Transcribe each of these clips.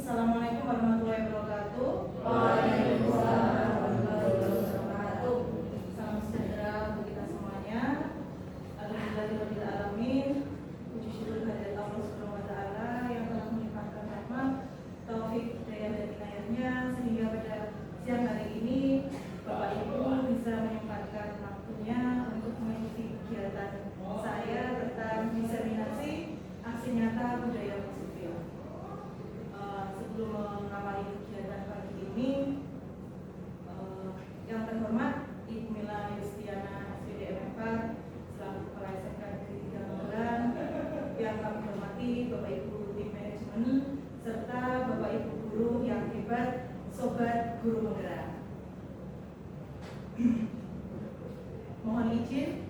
Assalamualaikum warahmatullahi wabarakatuh. Waalaikumsalam warahmatullahi wabarakatuh. Salam sejahtera untuk kita semuanya. Alhamdulillahirabbil alamin. Puji syukur kehadirat Allah Subhanahu wa taala yang telah melimpahkan rahmat, taufik, hidayah dan inayahnya sehingga pada siang hari ini Bapak Ibu bisa menyempatkan waktunya untuk mengikuti kegiatan saya tentang diseminasi aksi nyata budaya positif. Sebelum mengawali kegiatan pagi ini, yang terhormat Ibu Mila Yustiana SPDMF selaku Kepala SMK Negeri 3 Magelang, yang kami hormati Bapak Ibu tim manajemen serta Bapak Ibu guru yang hebat, sobat guru penggerak. Mohon izin,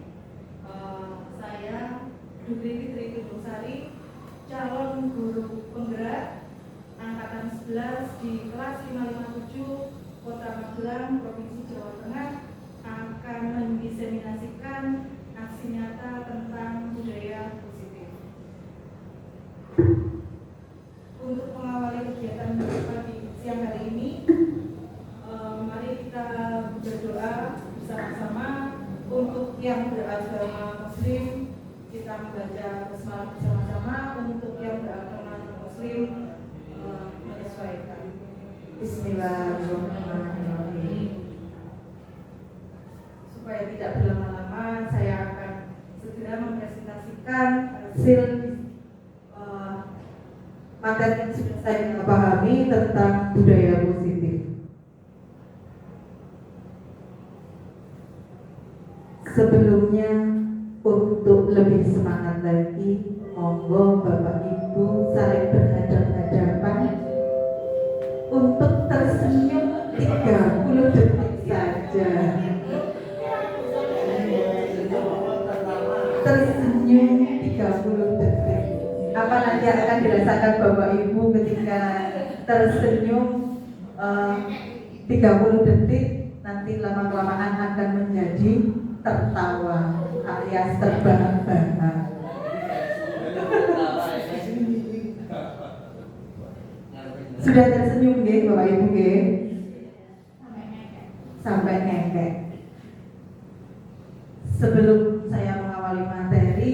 saya Dugri Fitri Tunjungsari, calon guru penggerak angkatan 11 di kelas 557 Kota Magelang, Provinsi Jawa Tengah, akan mendiseminasikan aksi nyata tentang budaya positif. Untuk mengawali kegiatan pagi siang hari ini, mari kita berdoa bersama-sama. Untuk yang beragama Muslim, kita membaca basmalah bersama-sama. Untuk yang beragama Muslim, menyesuaikan. Bismillahirrahmanirrahim. Supaya tidak berlama-lama, saya akan segera mempresentasikan hasil materi yang sudah saya pahami tentang budaya positif. Sebelumnya, untuk lebih semangat lagi, monggo Bapak Ibu saling berhadapan-hadapan untuk tersenyum 30 detik saja. Tersenyum 30 detik. Apa nanti akan dirasakan Bapak Ibu ketika tersenyum 30 detik, nanti lama-kelamaan akan menjadi tertawa alias terbahak-bahak. Sudah tersenyum nggih Bapak Ibu nggih? Sampai ngekek. Sebelum saya mengawali materi,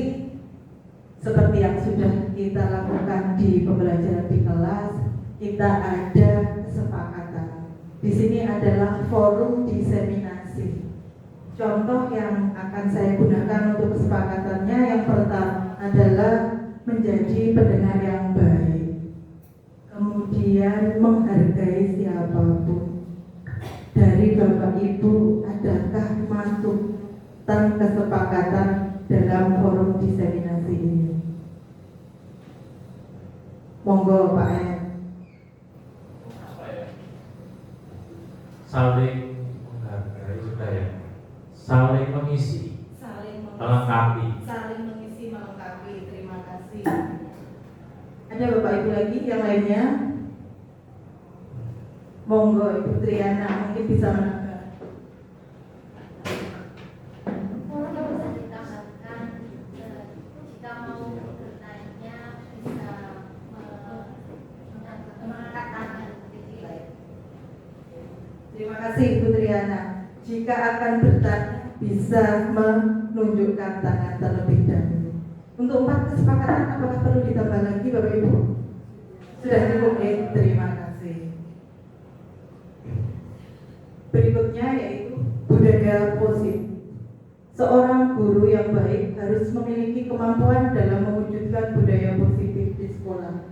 seperti yang sudah kita lakukan di pembelajaran di kelas, kita ada kesepakatan. Di sini adalah forum diseminasi. Contoh yang akan saya gunakan untuk kesepakatannya, yang pertama adalah menjadi pendengar yang baik, kemudian menghargai siapapun. Dari Bapak Ibu, adakah masuk kesepakatan dalam forum diseminasi ini? Monggo Pak Ed. Saling menghargai sudah ya. Saling mengisi, melengkapi. Saling mengisi, melengkapi. Terima kasih. Ada Bapak Ibu lagi yang lainnya? Monggo Ibu Triana mungkin bisa menambah. Mungkin bisa ditambahkan, jika mau bertanya bisa mengangkat tangan. Terima kasih Ibu Triana. Jika akan bertanya bisa menunjukkan tangan terlebih dahulu. Untuk 4 kesepakatan apakah perlu ditambah lagi Bapak Ibu? Sudah cukup ya, terima kasih. Berikutnya yaitu budaya positif. Seorang guru yang baik harus memiliki kemampuan dalam mewujudkan budaya positif di sekolah.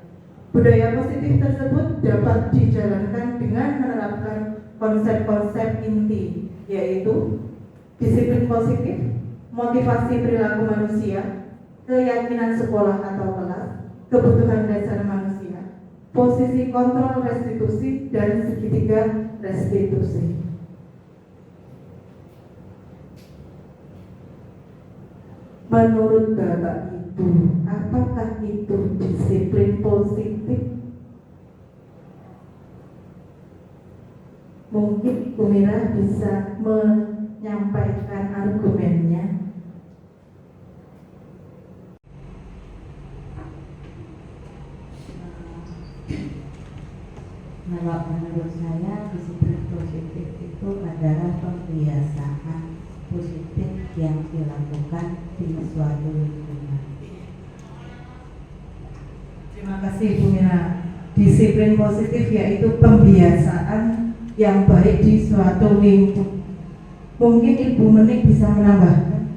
Budaya positif tersebut dapat dijalankan dengan menerapkan konsep-konsep inti, yaitu disiplin positif, motivasi perilaku manusia, keyakinan sekolah atau kelas, kebutuhan dasar manusia, posisi kontrol restitusi, dan segitiga restitusi. Menurut Bapak Ibu, apakah itu disiplin positif? Mungkin Ibu Mira bisa menyampaikan argumennya. Kalau menurut saya disiplin positif itu adalah pembiasaan positif yang dilakukan di suatu lingkungan. Terima kasih Bu Mira. Disiplin positif yaitu pembiasaan yang baik di suatu lingkungan. Mungkin Ibu Menik bisa menambahkan.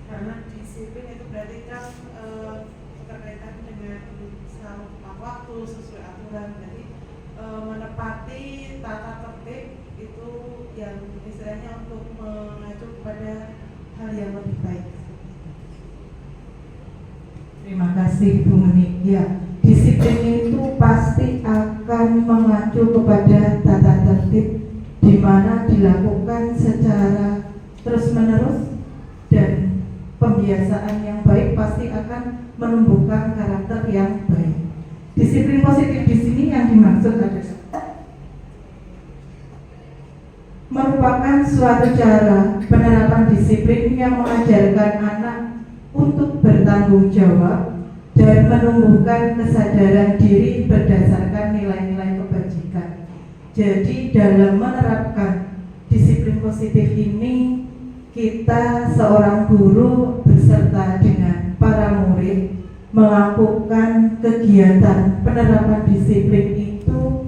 Karena disiplin itu berarti kan berkaitan dengan waktu sesuai aturan. Jadi menepati tata tertib itu yang istilahnya untuk mengacu kepada hal yang lebih baik. Terima kasih Bu Menik. Ya, disiplin itu pasti akan mengacu kepada tata tertib di mana dilakukan secara terus-menerus, dan pembiasaan yang baik pasti akan menumbuhkan karakter yang baik. Disiplin positif di sini yang dimaksud adalah merupakan suatu cara penerapan disiplin yang mengajarkan anak untuk bertanggung jawab dan menumbuhkan kesadaran diri berdasarkan nilai-nilai kebajikan. Jadi dalam menerapkan disiplin positif ini, kita seorang guru beserta dengan para murid melakukan kegiatan penerapan disiplin itu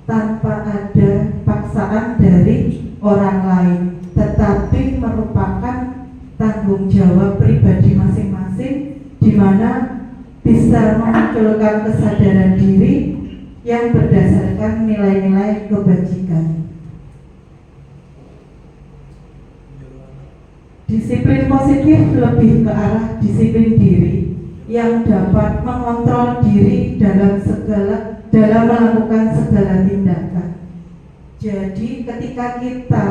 tanpa ada paksaan dari orang lain, tetapi merupakan tanggung jawab pribadi masing-masing, di mana bisa memunculkan kesadaran diri yang berdasarkan nilai-nilai kebajikan. Disiplin positif lebih ke arah disiplin diri yang dapat mengontrol diri dalam melakukan segala tindakan. Jadi ketika kita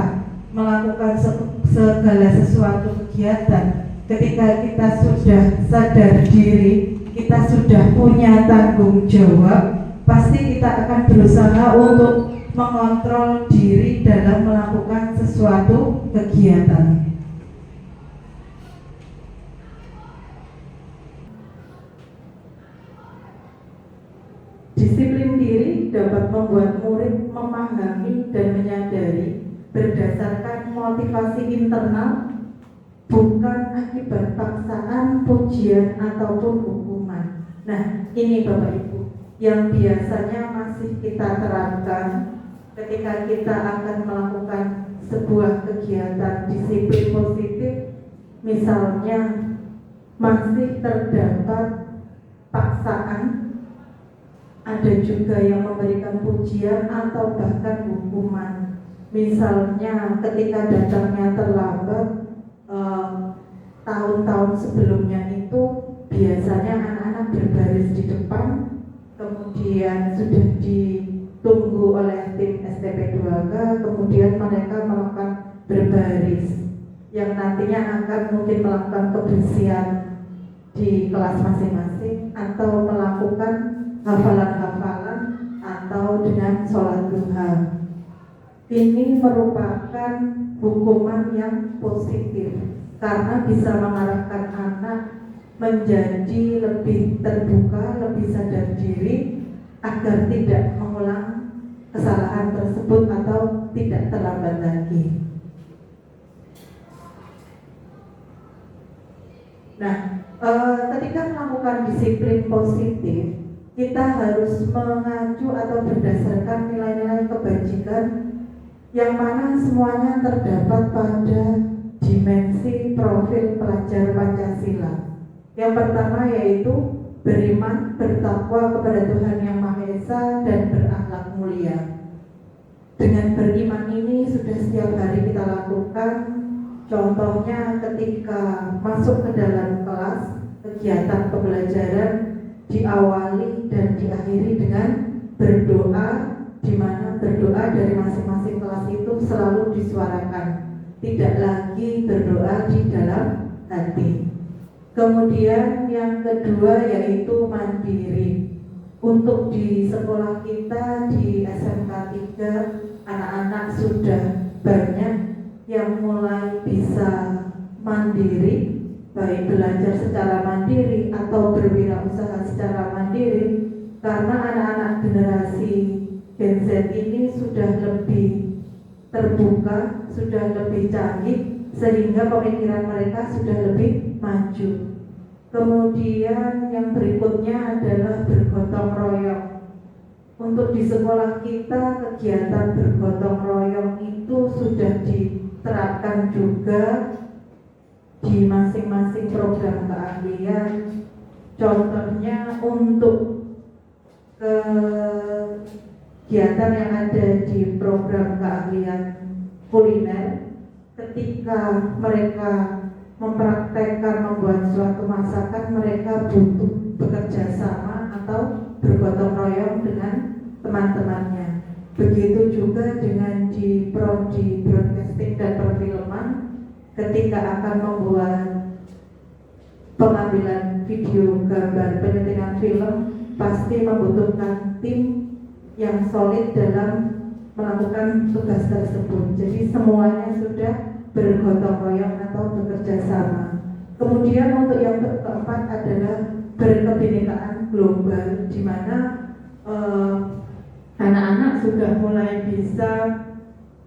melakukan segala sesuatu kegiatan, ketika kita sudah sadar diri, kita sudah punya tanggung jawab, pasti kita akan berusaha untuk mengontrol diri dalam melakukan sesuatu kegiatan. Disiplin diri dapat membuat murid memahami dan menyadari berdasarkan motivasi internal, bukan akibat paksaan, pujian, ataupun hukuman. Nah, ini Bapak Ibu yang biasanya masih kita terapkan ketika kita akan melakukan sebuah kegiatan disiplin positif. Misalnya masih terdapat paksaan, ada juga yang memberikan pujian atau bahkan hukuman. Misalnya ketika datangnya terlambat, tahun-tahun sebelumnya itu biasanya anak-anak berbaris di depan, kemudian sudah ditunggu oleh tim STP 2K, kemudian mereka melakukan berbaris yang nantinya akan mungkin melakukan kebersihan di kelas masing-masing atau melakukan hafalan-hafalan atau dengan sholat duha. Ini merupakan hukuman yang positif karena bisa mengarahkan anak menjadi lebih terbuka, lebih sadar diri agar tidak mengulang kesalahan tersebut atau tidak terlambat lagi. Nah, ketika melakukan disiplin positif, kita harus mengacu atau berdasarkan nilai-nilai kebajikan yang mana semuanya terdapat pada dimensi profil pelajar Pancasila. Yang pertama yaitu beriman, bertakwa kepada Tuhan Yang Maha Esa, dan berakhlak mulia. Dengan beriman ini sudah setiap hari kita lakukan. Contohnya ketika masuk ke dalam kelas, kegiatan pembelajaran diawali dan diakhiri dengan berdoa, di mana berdoa dari masing-masing kelas itu selalu disuarakan, tidak lagi berdoa di dalam hati. Kemudian yang kedua yaitu mandiri. Untuk di sekolah kita di SMK 3, anak-anak sudah banyak yang mulai bisa mandiri, baik belajar secara mandiri atau berwirausaha secara mandiri. karena anak-anak generasi Gen Z ini sudah lebih terbuka, sudah lebih canggih, sehingga pemikiran mereka sudah lebih maju. Kemudian yang berikutnya adalah bergotong royong. Untuk di sekolah kita, kegiatan bergotong royong itu sudah diterapkan juga di masing-masing program keahlian. Contohnya untuk kegiatan yang ada di program keahlian kuliner, ketika mereka mempraktekkan membuat suatu masakan, mereka butuh bekerja sama atau bergotong royong dengan teman-temannya. Begitu juga dengan di prodi broadcasting dan perfilman, ketika akan membuat pengambilan video gambar penyetingan film, pasti membutuhkan tim yang solid dalam melakukan tugas tersebut. Jadi semuanya sudah bergotong royong atau bekerja sama. Kemudian untuk yang keempat adalah berkebinekaan global, di mana anak-anak sudah mulai bisa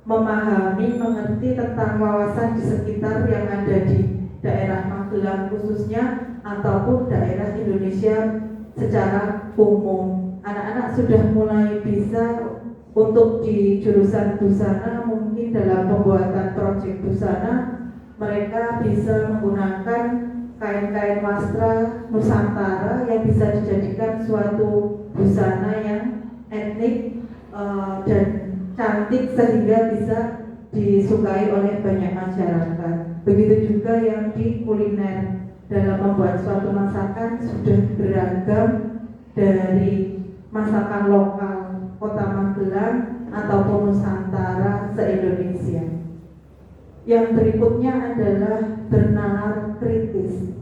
memahami, mengerti tentang wawasan di sekitar yang ada di daerah Magelang khususnya ataupun daerah Indonesia secara umum. Anak-anak sudah mulai bisa untuk di jurusan busana, mungkin dalam pembuatan proyek busana mereka bisa menggunakan kain-kain wastra Nusantara yang bisa dijadikan suatu busana yang etnik dan cantik sehingga bisa disukai oleh banyak masyarakat. Begitu juga yang di kuliner, dalam membuat suatu masakan sudah beragam dari masakan lokal Kota Magelang ataupun Nusantara se-Indonesia. Yang berikutnya adalah bernalar kritis.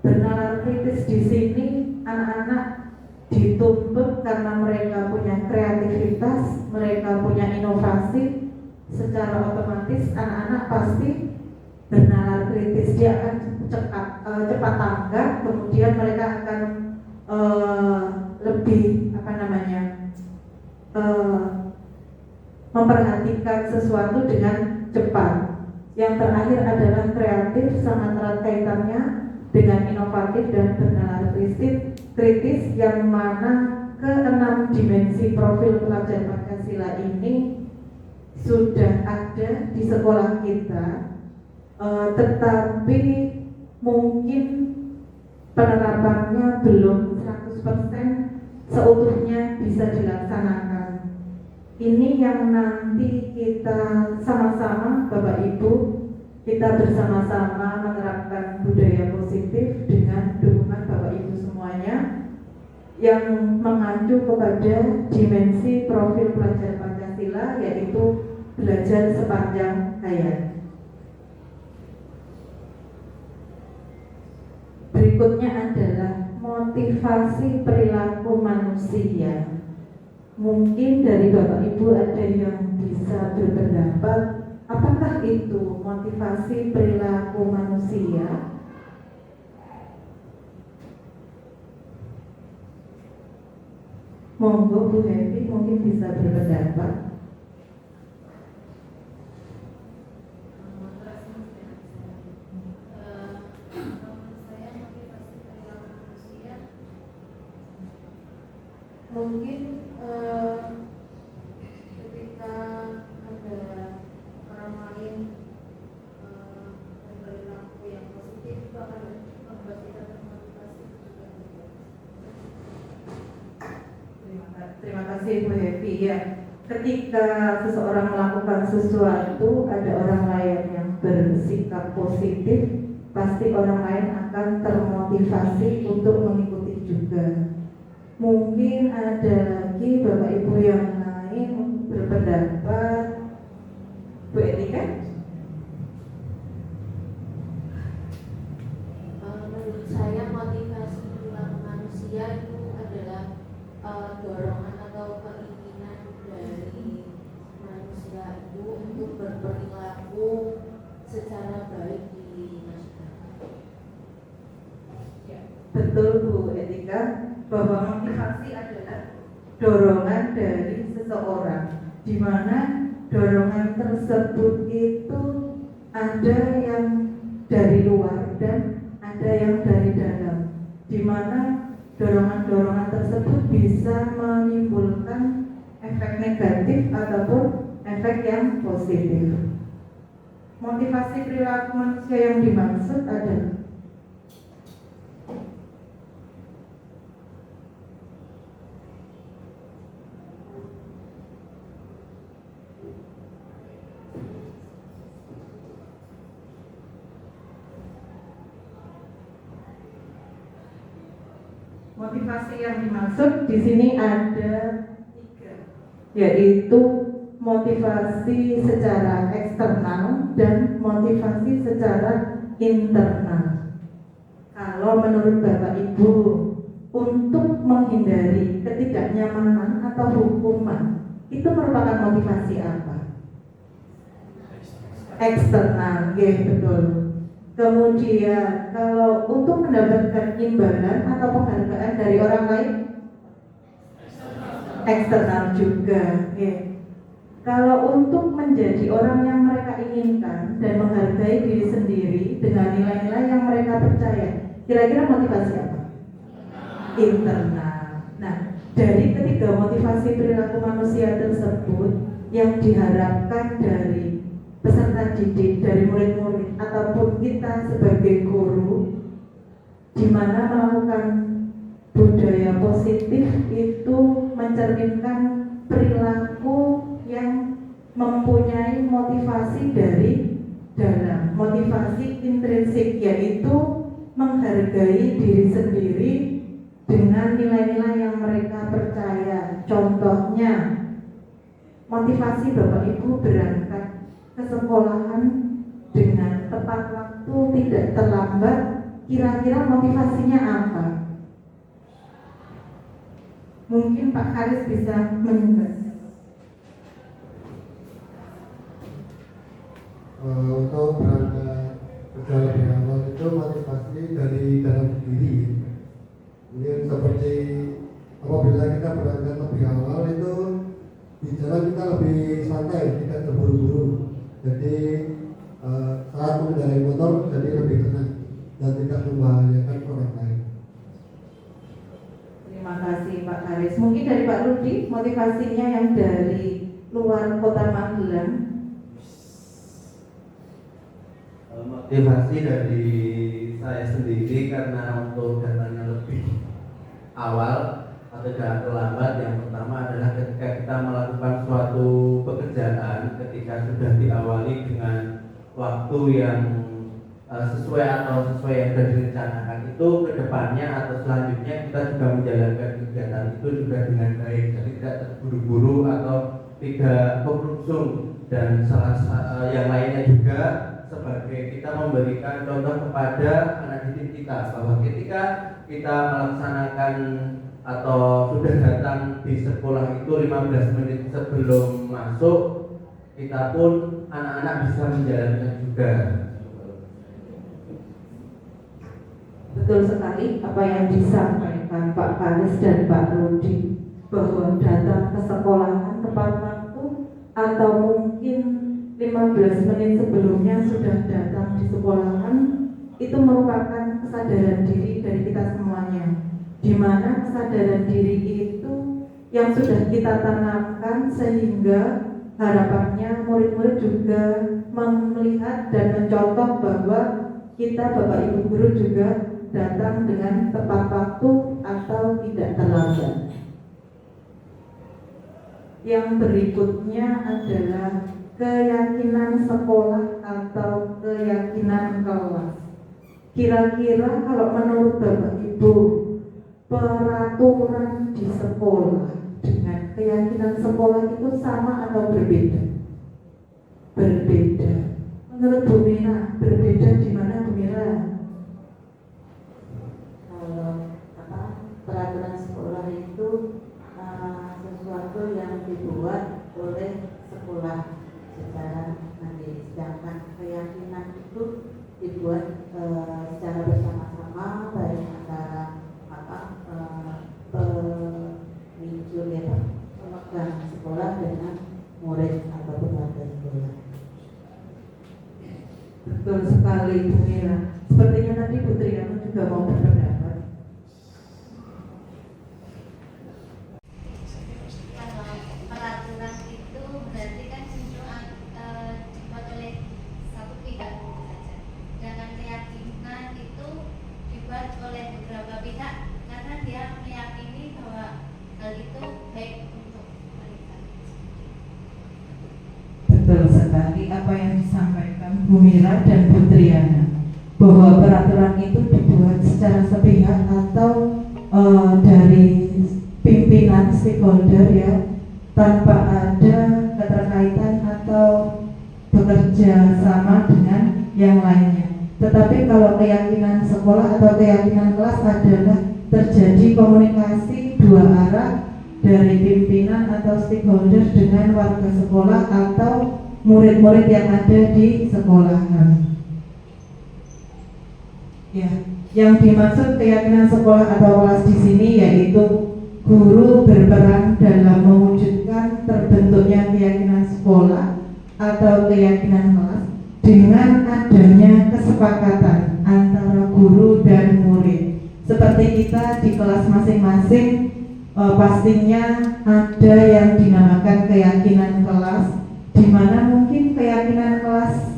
Bernalar kritis di sini anak-anak dituntut karena mereka punya kreativitas, mereka punya inovasi. Secara otomatis anak-anak pasti bernalar kritis, dia akan cepat tanggap, kemudian mereka akan lebih memperhatikan sesuatu dengan cepat. Yang terakhir adalah kreatif, sangat erat kaitannya dengan inovatif dan bernalar kritis, yang mana ke-6 dimensi profil pelajar Pancasila ini sudah ada di sekolah kita, tetapi mungkin penerapannya belum 100% seutuhnya bisa dilaksanakan. Ini yang nanti kita sama-sama, Bapak Ibu, kita bersama-sama menerapkan budaya positif dengan dukungan Bapak Ibu semuanya yang mengacu kepada dimensi profil pelajar Pancasila, yaitu belajar sepanjang hayat. Berikutnya adalah motivasi perilaku manusia. Mungkin dari Bapak Ibu ada yang bisa berpendapat, apakah itu motivasi perilaku manusia? Monggo Bu Hevi mungkin bisa berpendapat. Mungkin ketika ada orang lain berperilaku yang positif, itu akan membuat kita termotivasi. Terima kasih Bu Hevi. Ya, ketika seseorang melakukan sesuatu, ada orang lain yang bersikap positif, pasti orang lain akan termotivasi untuk mengikuti juga. Mungkin ada lagi Bapak Ibu yang lain berpendapat. Bu Etika? Menurut saya motivasi perilaku manusia itu adalah dorongan atau keinginan dari manusia itu untuk berperilaku secara baik di masyarakat. Betul Bu Etika, bahwa motivasi dorongan dari seseorang, di mana dorongan tersebut itu ada yang dari luar dan ada yang dari dalam, di mana dorongan-dorongan tersebut bisa menimbulkan efek negatif ataupun efek yang positif. Motivasi perilaku manusia yang dimaksud adalah motivasi yang dimaksud di sini ada 3, yaitu motivasi secara eksternal dan motivasi secara internal. Kalau menurut Bapak Ibu, untuk menghindari ketidaknyamanan atau hukuman, itu merupakan motivasi apa? Eksternal, ya betul. Kemudian kalau untuk mendapatkan imbalan atau penghargaan dari orang lain, eksternal juga, ya. Kalau untuk menjadi orang yang mereka inginkan dan menghargai diri sendiri dengan nilai-nilai yang mereka percaya, kira-kira motivasi apa? Internal. Nah, dari ketiga motivasi perilaku manusia tersebut yang diharapkan dari peserta didik, dari murid-murid ataupun kita sebagai guru, di mana melakukan budaya positif itu mencerminkan perilaku yang mempunyai motivasi dari dalam, motivasi intrinsik, yaitu menghargai diri sendiri dengan nilai-nilai yang mereka percaya. Contohnya, motivasi Bapak Ibu berangkat ke sekolahan dengan tepat waktu, tidak terlambat, kira-kira motivasinya apa? Mungkin Pak Haris bisa menjelaskan. Untuk berangkat secara lebih awal itu motivasi dari dalam diri. Mungkin seperti apabila kita berangkat lebih awal itu di jalan kita lebih santai, tidak terburu-buru. Jadi saat mengendarai motor jadi lebih tenang dan tidak membahayakan orang lain. Terima kasih Pak Haris. Mungkin dari Pak Rudi, motivasinya yang dari luar kota Magelang. Motivasi dari saya sendiri karena untuk datangnya lebih awal atau jangan terlambat. Yang pertama adalah ketika kita melakukan suatu pekerjaan, ketika sudah diawali dengan waktu yang sesuai yang sudah direncanakan, itu kedepannya atau selanjutnya kita juga menjalankan kegiatan itu juga dengan baik, jadi tidak terburu-buru atau tidak berlangsung. Dan yang lainnya juga sebagai kita memberikan contoh kepada anak didik kita bahwa ketika kita melaksanakan atau sudah datang di sekolah itu 15 menit sebelum masuk, kita pun anak-anak bisa menjalankan juga. Betul sekali apa yang disampaikan Pak Haris dan Pak Rudi, bahwa datang ke sekolahan tepat waktu atau mungkin 15 menit sebelumnya sudah datang di sekolahan, itu merupakan kesadaran diri dari kita semuanya, di mana kesadaran diri itu yang sudah kita tanamkan sehingga harapannya murid-murid juga melihat dan mencontoh bahwa kita Bapak Ibu guru juga datang dengan tepat waktu atau tidak terlambat. Yang berikutnya adalah keyakinan sekolah atau keyakinan kelas. Kira-kira kalau menurut Bapak Ibu, peraturan di sekolah dengan keyakinan sekolah itu sama atau berbeda? Berbeda. Menurut Bu Mira, berbeda di mana Bu Mira? Peraturan sekolah itu sesuatu yang dibuat oleh sekolah secara mandiri, sedangkan keyakinan itu dibuat secara bersama-sama, baik antara pemicu Betul sekali Bu Mira. Sepertinya tadi Bu Triana juga mau berpendapat. Kalau peraturan itu berarti kan cenderung dibuat oleh satu pihak saja. Sedangkan keyakinan itu dibuat oleh beberapa pihak karena dia meyakini bahwa hal itu baik untuk mereka. Betul sekali apa yang disampaikan Bu Mira dan Bu Triana, bahwa peraturan itu dibuat secara sepihak atau dari pimpinan stakeholder ya, tanpa ada keterkaitan atau bekerja sama dengan yang lainnya. Tetapi kalau keyakinan sekolah atau keyakinan kelas adalah terjadi komunikasi dua arah dari pimpinan atau stakeholder dengan warga sekolah atau murid-murid yang ada di sekolahan. Ya, yang dimaksud keyakinan sekolah atau kelas di sini yaitu guru berperan dalam mewujudkan terbentuknya keyakinan sekolah atau keyakinan kelas dengan adanya kesepakatan antara guru dan murid. Seperti kita di kelas masing-masing pastinya ada yang dinamakan keyakinan kelas, di mana mungkin keyakinan kelas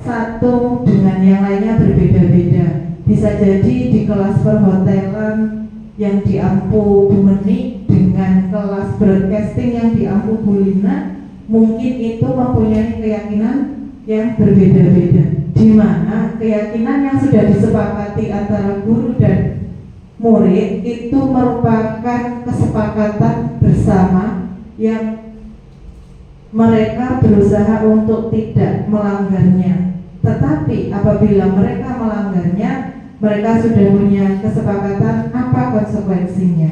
satu dengan yang lainnya berbeda-beda. Bisa jadi di kelas perhotelan yang diampu Bu Meni dengan kelas broadcasting yang diampu Bu Lina, mungkin itu mempunyai keyakinan yang berbeda-beda, di mana keyakinan yang sudah disepakati antara guru dan murid itu merupakan kesepakatan bersama yang mereka berusaha untuk tidak melanggarnya. Tetapi apabila mereka melanggarnya, mereka sudah punya kesepakatan apa konsekuensinya.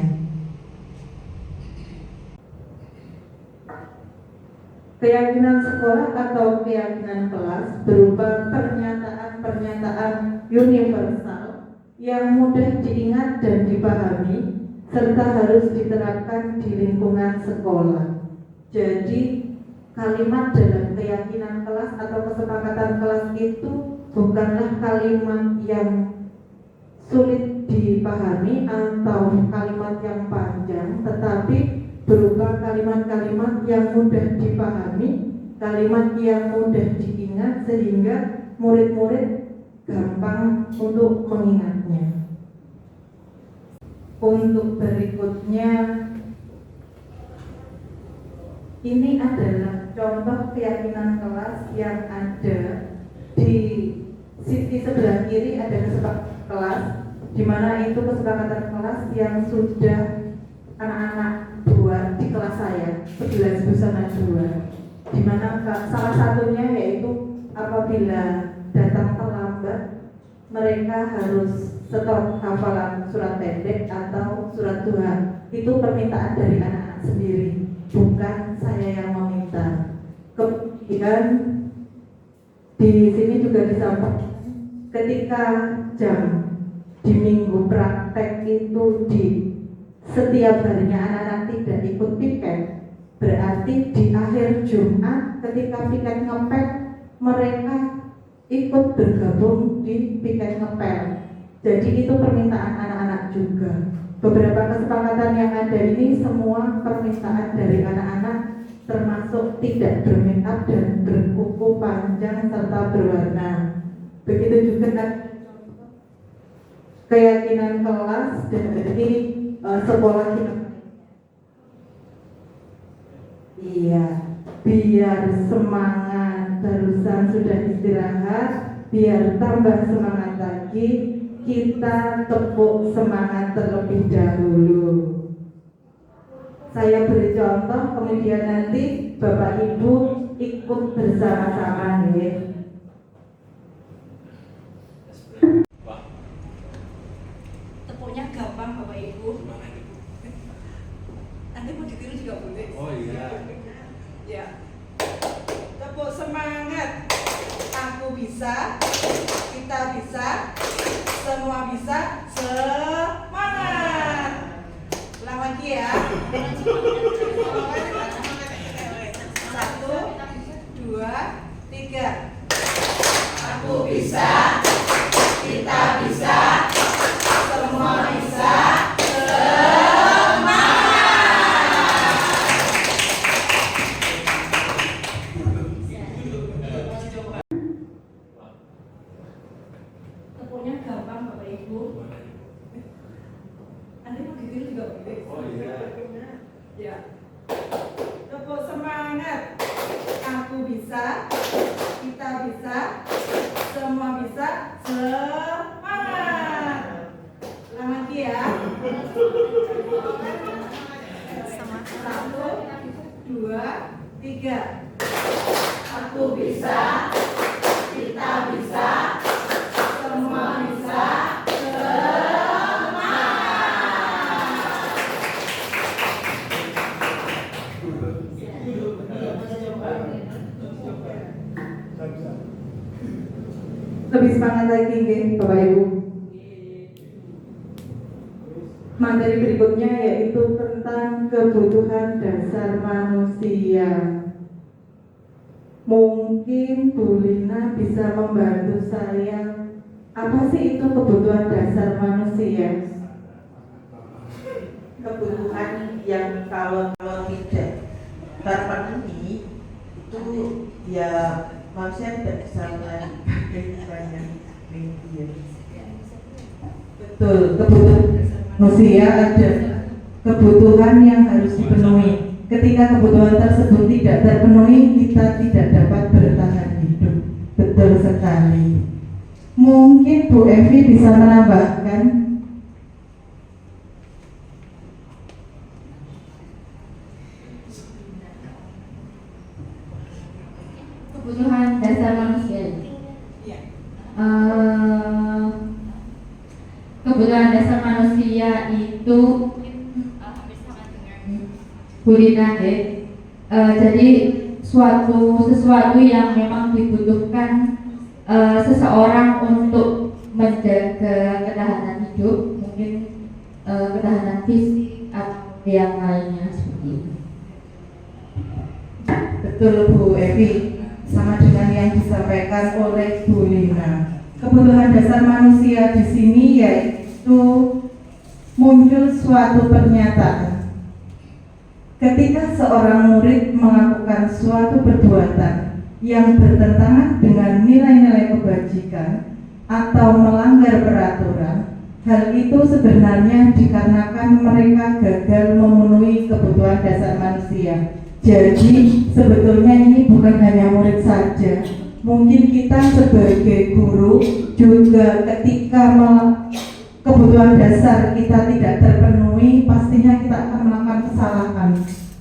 Keyakinan sekolah atau keyakinan kelas berupa pernyataan-pernyataan universal yang mudah diingat dan dipahami serta harus diterapkan di lingkungan sekolah. Jadi kalimat dalam keyakinan kelas atau kesepakatan kelas itu bukanlah kalimat yang sulit dipahami atau kalimat yang panjang, tetapi berupa kalimat-kalimat yang mudah dipahami, kalimat yang mudah diingat sehingga murid-murid gampang untuk mengingatnya. Untuk berikutnya, ini adalah contoh keyakinan kelas yang ada di sisi sebelah kiri. Ada kesepakatan kelas, di mana itu kesepakatan kelas yang sudah anak-anak buat di kelas saya 11 busana 2, di mana salah satunya yaitu apabila datang terlambat mereka harus stop hafalan surat pendek atau surat duha. Itu permintaan dari anak-anak sendiri, bukan saya yang meminta. Kemudian di sini juga disampaikan ketika jam di minggu praktek itu di setiap harinya anak-anak tidak ikut piket, berarti di akhir Jumat ketika piket ngepel mereka ikut bergabung di piket ngepel. Jadi itu permintaan anak-anak juga. Beberapa kesepakatan yang ada ini semua permintaan dari anak-anak, termasuk tidak bermake up dan berkuku panjang serta berwarna. Begitu juga keyakinan kelas dari sekolah kita. Iya, biar semangat, barusan sudah istirahat, biar tambah semangat lagi, kita tepuk semangat terlebih dahulu. Saya beri contoh, kemudian nanti Bapak Ibu ikut bersama-sama ya. Tepuknya gampang Bapak Ibu. Nanti mau ditiru juga boleh. Oh iya. Ya. Tepuk semangat. Aku bisa, kita bisa, semua bisa, semangat. Ulang lagi ya. 1, 2, 3. Aku 2, 3. Aku bisa, kita bisa, semua bisa, lebih semangat lagi nggih Bapak Ibu. Materi berikutnya yaitu tentang kebutuhan dasar manusia. Mungkin Bu Lina bisa membantu saya. Apa sih itu kebutuhan dasar manusia? Kebutuhan yang kalau tidak terpenuhi itu ya manusia tidak bisa melanjutkan media. Betul, kebutuhan manusia ada kebutuhan yang harus dipenuhi. Ketika kebutuhan tersebut tidak terpenuhi, kita tidak dapat bertahan hidup. Betul sekali. Mungkin Bu Evi bisa menambahkan. Kebutuhan dasar manusia. Kebutuhan dasar manusia itu Bu Lina, jadi sesuatu yang memang dibutuhkan seseorang untuk menjaga ketahanan hidup, mungkin ketahanan fisik atau yang lainnya seperti itu. Betul Bu Evi, sama dengan yang disampaikan oleh Bu Lina. Kebutuhan dasar manusia di sini yaitu muncul suatu pernyataan. Ketika seorang murid melakukan suatu perbuatan yang bertentangan dengan nilai-nilai kebajikan atau melanggar peraturan, hal itu sebenarnya dikarenakan mereka gagal memenuhi kebutuhan dasar manusia. Jadi sebetulnya ini bukan hanya murid saja, mungkin kita sebagai guru juga ketika kebutuhan dasar kita tidak terpenuhi, pastinya kita akan melakukan kesalahan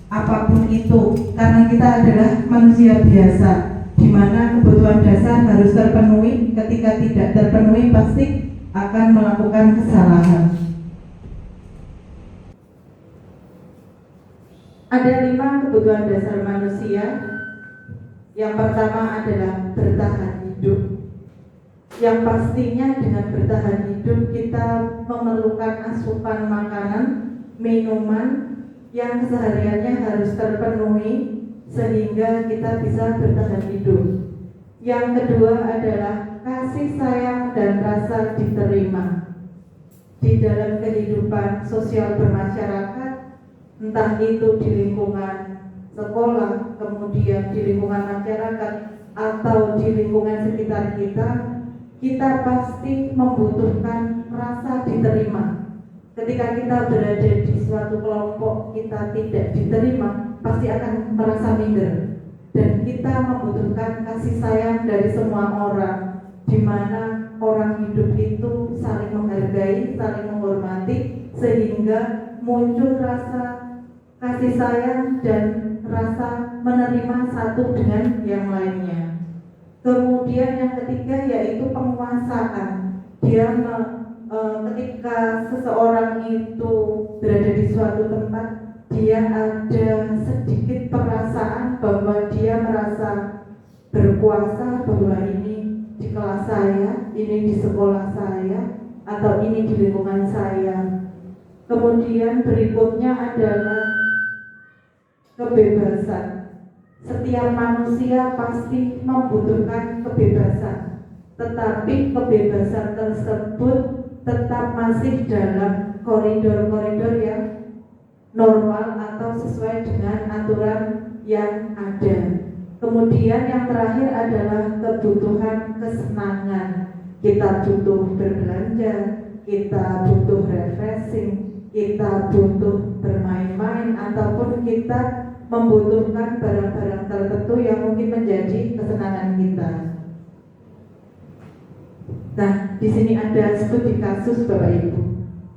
apapun itu, karena kita adalah manusia biasa di mana kebutuhan dasar harus terpenuhi. Ketika tidak terpenuhi, pasti akan melakukan kesalahan. Ada 5 kebutuhan dasar manusia. Yang pertama adalah bertahan hidup. Yang pastinya dengan bertahan hidup kita memerlukan asupan makanan, minuman yang kesehariannya harus terpenuhi sehingga kita bisa bertahan hidup. Yang kedua adalah kasih sayang dan rasa diterima di dalam kehidupan sosial bermasyarakat, entah itu di lingkungan sekolah, kemudian di lingkungan masyarakat atau di lingkungan sekitar kita. Kita pasti membutuhkan rasa diterima. Ketika kita berada di suatu kelompok, kita tidak diterima, pasti akan merasa minder. Dan kita membutuhkan kasih sayang dari semua orang, di mana orang hidup itu saling menghargai, saling menghormati, sehingga muncul rasa kasih sayang dan rasa menerima satu dengan yang lainnya. Kemudian yang ketiga yaitu penguasaan. Dia ketika seseorang itu berada di suatu tempat, dia ada sedikit perasaan bahwa dia merasa berkuasa, bahwa ini di kelas saya, ini di sekolah saya, atau ini di lingkungan saya. Kemudian berikutnya adalah kebebasan. Setiap manusia pasti membutuhkan kebebasan, tetapi kebebasan tersebut tetap masih dalam koridor-koridor yang normal atau sesuai dengan aturan yang ada. Kemudian yang terakhir adalah kebutuhan kesenangan. Kita butuh berbelanja, kita butuh refreshing, kita butuh bermain-main, ataupun kita membutuhkan barang-barang tertentu yang mungkin menjadi kesenangan kita. Nah, di sini ada studi kasus Bapak Ibu.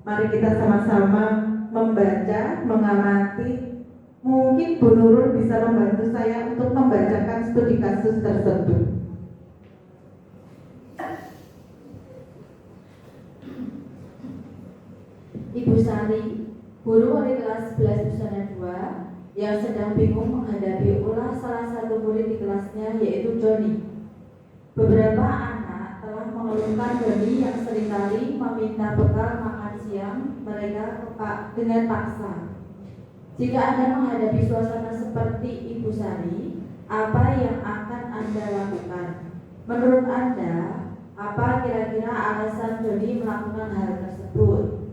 Mari kita sama-sama membaca, mengamati Mungkin Bu Nurul bisa membantu saya untuk membacakan studi kasus tersebut. Ibu Sari, guru wali kelas 11 Busana 2 yang sedang bingung menghadapi ulah salah satu murid di kelasnya, yaitu Joni. Beberapa anak telah mengeluhkan Joni yang seringkali meminta bekal makan siang mereka dengan paksa. Jika Anda menghadapi suasana seperti Ibu Sari, apa yang akan Anda lakukan? Menurut Anda, apa kira-kira alasan Joni melakukan hal tersebut?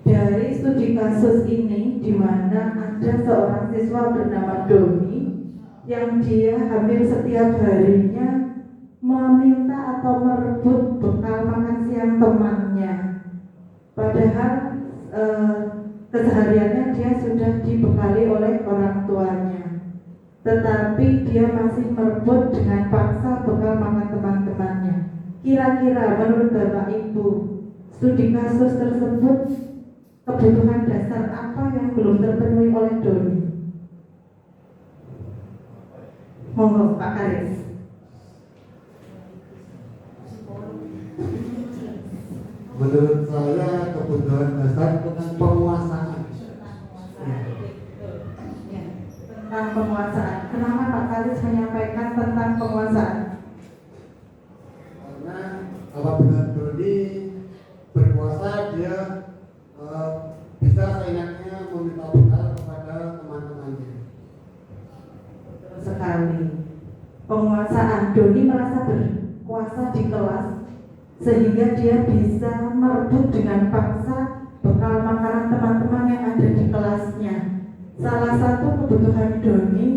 Dari studi kasus ini, di mana ada seorang siswa bernama Doni yang dia hampir setiap harinya meminta atau merebut bekal makan siang temannya. Padahal kesehariannya dia sudah dibekali oleh orang tuanya, tetapi dia masih merebut dengan paksa bekal makan teman-temannya. Kira-kira menurut Bapak Ibu, studi kasus tersebut kebutuhan dasar apa yang belum terpenuhi oleh Doni? Monggo Pak Karis. Menurut saya kebutuhan dasar tentang penguasaan. Tentang penguasaan. Kenapa Pak Karis menyampaikan tentang penguasaan? Karena apabila Doni berkuasa, dia bisa seenaknya meminta bekal kepada teman-temannya. Betul sekali. Penguasaan. Doni merasa berkuasa di kelas sehingga dia bisa merebut dengan paksa bekal makanan teman-teman yang ada di kelasnya. Salah satu kebutuhan Doni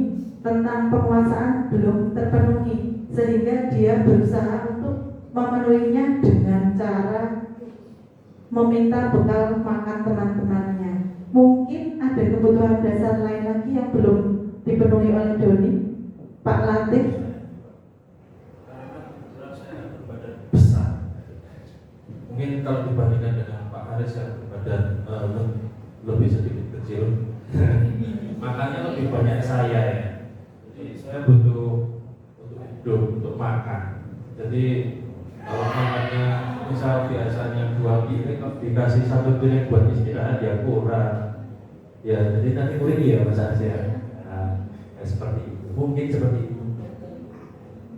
tentang penguasaan belum terpenuhi, sehingga dia berusaha untuk memenuhinya dengan cara meminta bekal makan teman-temannya. Mungkin ada kebutuhan dasar lain lagi yang belum dipenuhi oleh Doni, Pak Latif. Karena kebetulan saya berbadan besar. Mungkin kalau dibandingkan dengan Pak Haris yang berbadan lebih sedikit kecil, makannya lebih banyak saya ya. Jadi saya butuh untuk hidup, untuk makan. Jadi kalau makannya misal biasanya 2 piring, kalau dikasih 1 piring buat istirahat ya kurang. Ya jadi nanti murid ya Mas Haris ya. Nah, ya seperti itu. Mungkin seperti itu.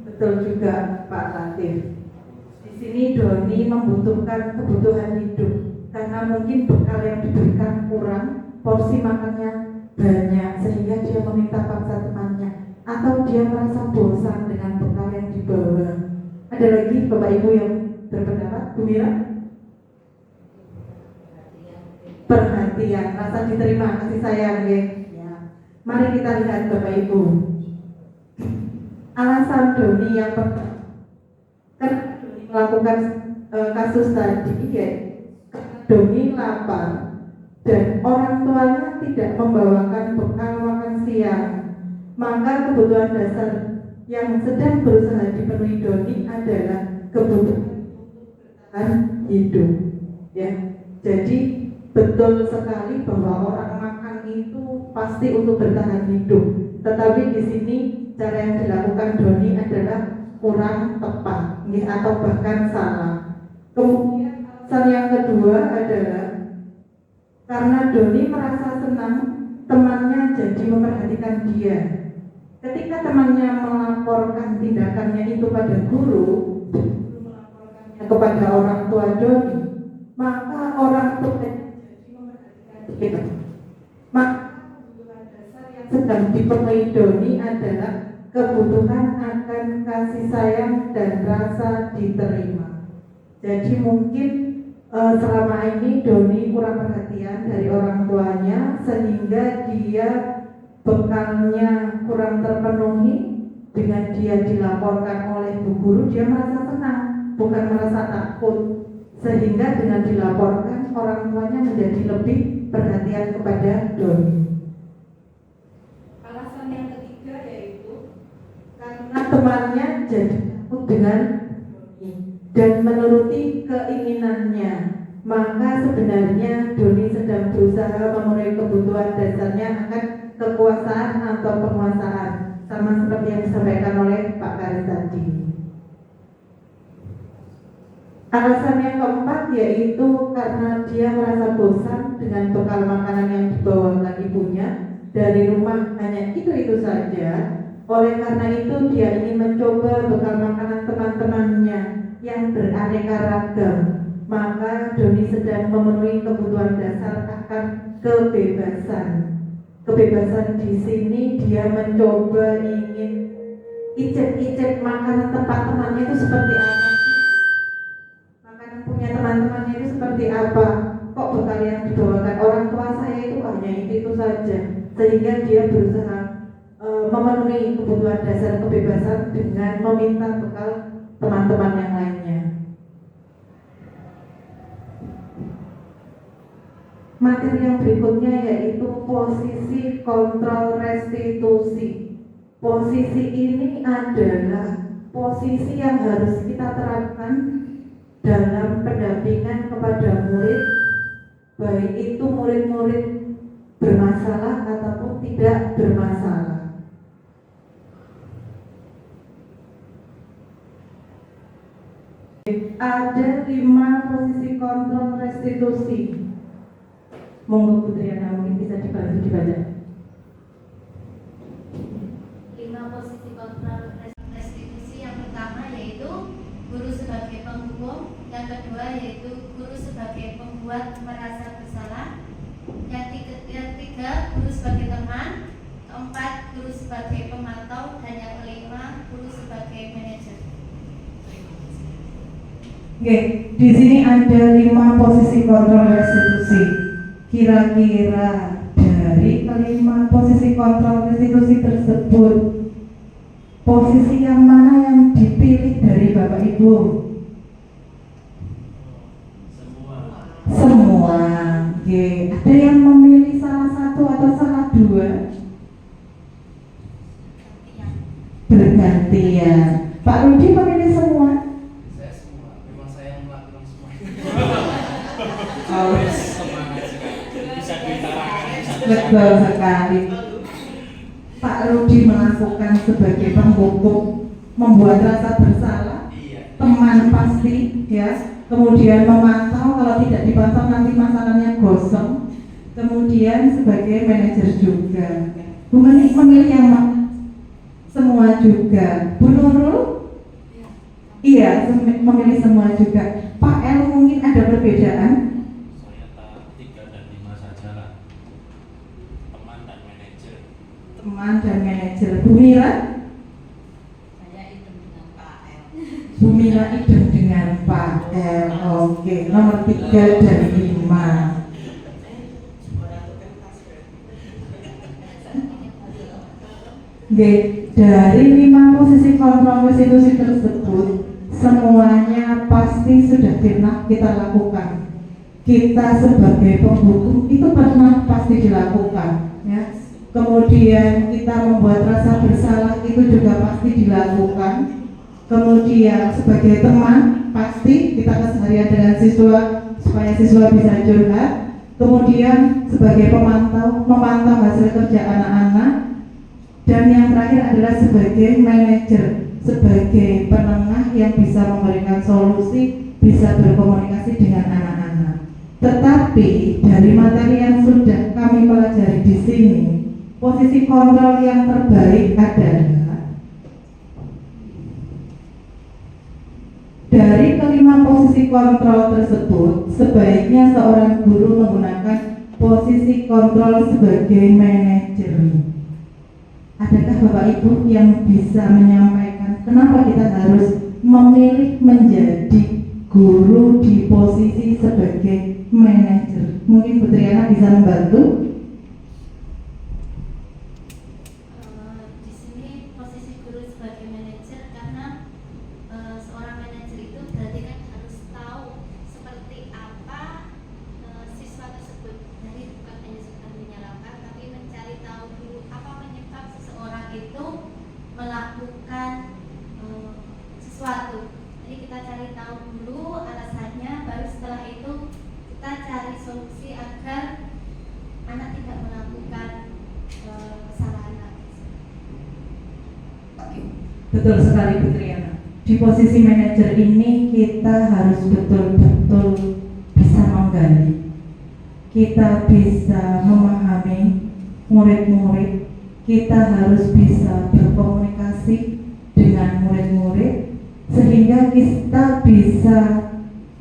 Betul juga Pak Latif. Di sini Doni membutuhkan kebutuhan hidup karena mungkin bekal yang diberikan kurang, porsi makannya banyak sehingga dia meminta paksa temannya, atau dia merasa bosan dengan bekal yang dibawa. Ada lagi Bapak Ibu yang berpendapat? Bu Mira? Perhatian, rasa diterima, kasih sayang ya. Mari kita lihat Bapak Ibu. Alasan Doni yang pertama, karena Doni melakukan kasus tadi ya, Doni lapar dan orang tuanya tidak membawakan bekal makan siang, maka kebutuhan dasar yang sedang berusaha dipenuhi Doni adalah kebutuhan bertahan hidup. Ya, jadi betul sekali bahwa orang makan itu pasti untuk bertahan hidup. Tetapi di sini cara yang dilakukan Doni adalah kurang tepat, atau bahkan salah. Kemudian alasan yang kedua adalah karena Doni merasa senang temannya jadi memperhatikan dia. Ketika temannya melaporkan tindakannya itu pada guru melaporkannya kepada orang tua Doni, maka orang tua jadi memperhatikan dia. Maka kebutuhan dasar yang sedang dipenuhi Doni adalah kebutuhan akan kasih sayang dan rasa diterima. Jadi mungkin selama ini Doni kurang perhatian dari orang tuanya sehingga dia bekalnya kurang terpenuhi. Dengan dia dilaporkan oleh bu guru, dia merasa senang, bukan merasa takut, sehingga dengan dilaporkan orang tuanya menjadi lebih perhatian kepada Doni. Alasan yang ketiga yaitu karena temannya jadi takut dengan Doni dan menuruti keinginannya. maka sebenarnya Doni sedang berusaha memenuhi kebutuhan dasarnya akan kekuasaan atau penguasaan, sama seperti yang disampaikan oleh Pak Karis tadi. Alasan yang keempat yaitu karena dia merasa bosan dengan bekal makanan yang dibawakan ibunya dari rumah, hanya itu saja. Oleh karena itu dia ingin mencoba bekal makanan teman-temannya yang beraneka ragam. Maka Doni sedang memenuhi kebutuhan dasar akan kebebasan. Kebebasan di sini dia mencoba ingin icip-icip makanan tempat temannya itu seperti apa sih? Makanan punya teman-temannya itu seperti apa? Kok bekal yang dibawakan orang tua saya itu hanya itu saja. Sehingga dia berusaha memenuhi kebutuhan dasar kebebasan dengan meminta bekal teman-teman yang lainnya. Materi yang berikutnya yaitu posisi kontrol restitusi. Posisi ini adalah posisi yang harus kita terapkan dalam pendampingan kepada murid, baik itu murid-murid bermasalah ataupun tidak bermasalah. Ada 5 posisi kontrol restitusi. Monggo Putri Ana, mungkin bisa dibantu dibaca. 5 posisi kontrol restitusi. Yang pertama yaitu guru sebagai penghukum, yang kedua yaitu guru sebagai pembuat merasa bersalah, yang ketiga guru sebagai teman, keempat guru sebagai pemantau, dan yang kelima guru sebagai manajer. Oke, di sini ada 5 posisi kontrol restitusi. Kira-kira dari kelima posisi kontrol restitusi tersebut, posisi yang mana yang dipilih dari Bapak Ibu? Semua. Oke, ada yang memilih salah satu atau salah dua? Bergantian. Pak Rudi memilih semua? Saya semua, memang saya yang melakukan semua. Betul sekali. Pak Rudi melakukan sebagai penghukum, membuat rasa bersalah, teman pasti, ya. Kemudian memantau, kalau tidak dipantau nanti masalahnya gosong. Kemudian sebagai manajer juga. Bu Menik memilih yang semua juga. Bu Nurul? Iya, memilih semua juga. Pak El mungkin ada perbedaan? Saya tak 3 dan 5 saja lah. Teman dan manajer. Teman dan manajer. Bu Mira? Saya idem dengan Pak El. Bu Mira idem dengan Pak El. Oke, nomor 3 dan 5. Oke, dari 5 posisi kontrol restitusi tersebut, semuanya pasti sudah pernah kita lakukan. Kita sebagai penghukum itu pernah pasti dilakukan, ya. Kemudian kita membuat rasa bersalah itu juga pasti dilakukan. Kemudian sebagai teman pasti kita keseharian dengan siswa supaya siswa bisa curhat. Kemudian sebagai memantau hasil kerja anak-anak. Dan yang terakhir adalah sebagai manajer, sebagai penengah yang bisa memberikan solusi, bisa berkomunikasi dengan anak-anak. Tetapi dari materi yang sudah kami pelajari di sini, posisi kontrol yang terbaik adalah dari kelima posisi kontrol tersebut, sebaiknya seorang guru menggunakan posisi kontrol sebagai manajer. Adakah Bapak Ibu yang bisa menyampaikan kenapa kita harus memilih menjadi guru di posisi sebagai manajer? Mungkin Bu Triana bisa membantu? Di sini posisi guru sebagai manajer karena seorang manajer itu berarti kan harus tahu seperti apa siswa tersebut. Jadi bukan hanya sekedar menyalahkan, tapi mencari tahu dulu apa penyebab seseorang itu melakukan sesuatu. Jadi kita cari tahu dulu alasannya, baru setelah itu solusi agar anak tidak melakukan kesalahan lagi. Betul sekali Bu Triana. Di posisi manajer ini kita harus betul-betul bisa menggali. Kita bisa memahami murid-murid, kita harus bisa berkomunikasi dengan murid-murid sehingga kita bisa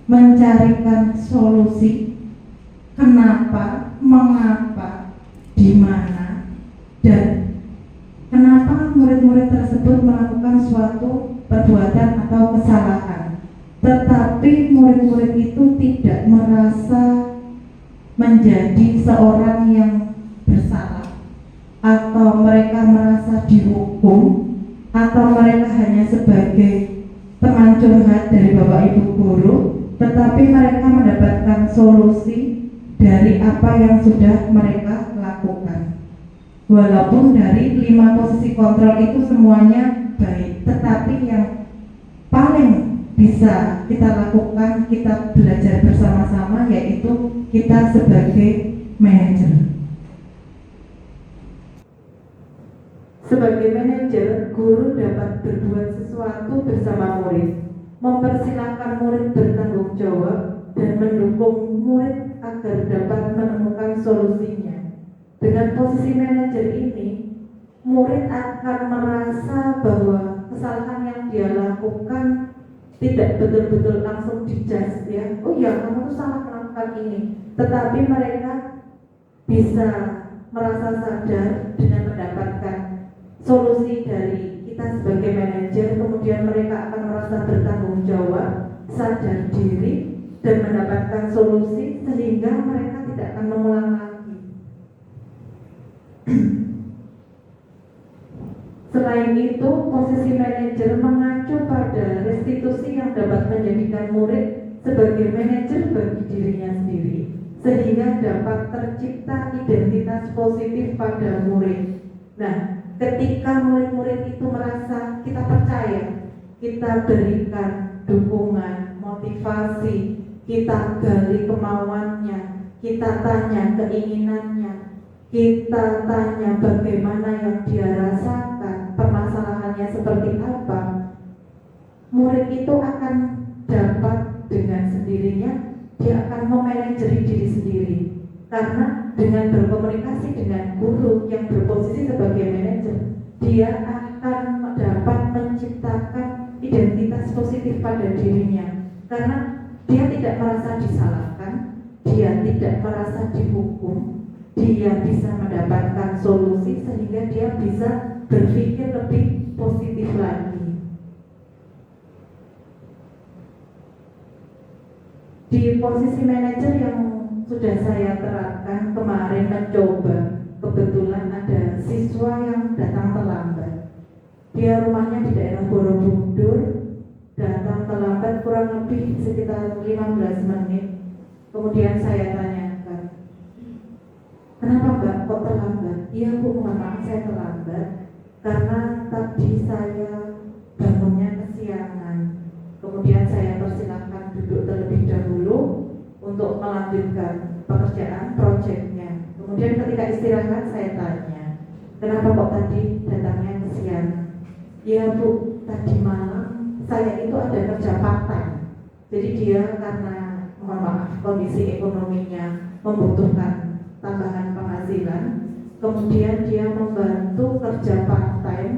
mencarikan solusi kenapa, mengapa, di mana, dan kenapa murid-murid tersebut melakukan suatu perbuatan atau kesalahan. Tetapi murid-murid itu tidak merasa menjadi seorang yang bersalah, atau mereka merasa dihukum, atau mereka hanya sebagai teman curhat dari Bapak Ibu guru, tetapi mereka mendapatkan solusi dari apa yang sudah mereka lakukan. Walaupun dari 5 posisi kontrol itu semuanya baik, tetapi yang paling bisa kita lakukan, kita belajar bersama-sama, yaitu kita sebagai manajer. Sebagai manajer, guru dapat berbuat sesuatu bersama murid, mempersilahkan murid bertanggung jawab, dan mendukung murid agar dapat menemukan solusinya. Dengan posisi manajer ini, murid akan merasa bahwa kesalahan yang dia lakukan tidak betul-betul langsung dijudge, ya. Oh ya, kamu tuh salah melakukan ini. Tetapi mereka bisa merasa sadar dengan mendapatkan solusi dari kita sebagai manajer, kemudian mereka akan merasa bertanggung jawab, sadar diri, dan mendapatkan solusi sehingga mereka tidak akan mengulang lagi. Selain itu, posisi manajer mengacu pada restitusi yang dapat menjadikan murid sebagai manajer bagi dirinya sendiri, sehingga dapat tercipta identitas positif pada murid. Nah, ketika murid-murid itu merasa kita percaya, kita berikan dukungan, motivasi, kita gali kemauannya, kita tanya keinginannya, kita tanya bagaimana yang dia rasakan, permasalahannya seperti apa, murid itu akan dapat dengan sendirinya, dia akan memanajeri diri sendiri. Karena dengan berkomunikasi dengan guru yang berposisi sebagai manajer, dia akan dapat menciptakan identitas positif pada dirinya. Karena dia tidak merasa disalahkan, dia tidak merasa dihukum, dia bisa mendapatkan solusi sehingga dia bisa berpikir lebih positif lagi. Di posisi manajer yang sudah saya terapkan kemarin mencoba, kebetulan ada siswa yang datang terlambat. Dia rumahnya di daerah Borobudur, datang terlambat kurang lebih sekitar 15 menit. Kemudian saya tanyakan, kenapa Mbak kok terlambat? Iya Bu, mohon maaf saya terlambat karena tadi saya bangunnya kesiangan. Kemudian saya persilahkan duduk terlebih dahulu untuk melanjutkan pekerjaan proyeknya. Kemudian ketika istirahat saya tanya, kenapa kok tadi datangnya kesiangan? Ya Bu, tadi malam saya itu ada kerja part-time. Jadi dia karena mohon maaf kondisi ekonominya membutuhkan tambahan penghasilan, kemudian dia membantu kerja part-time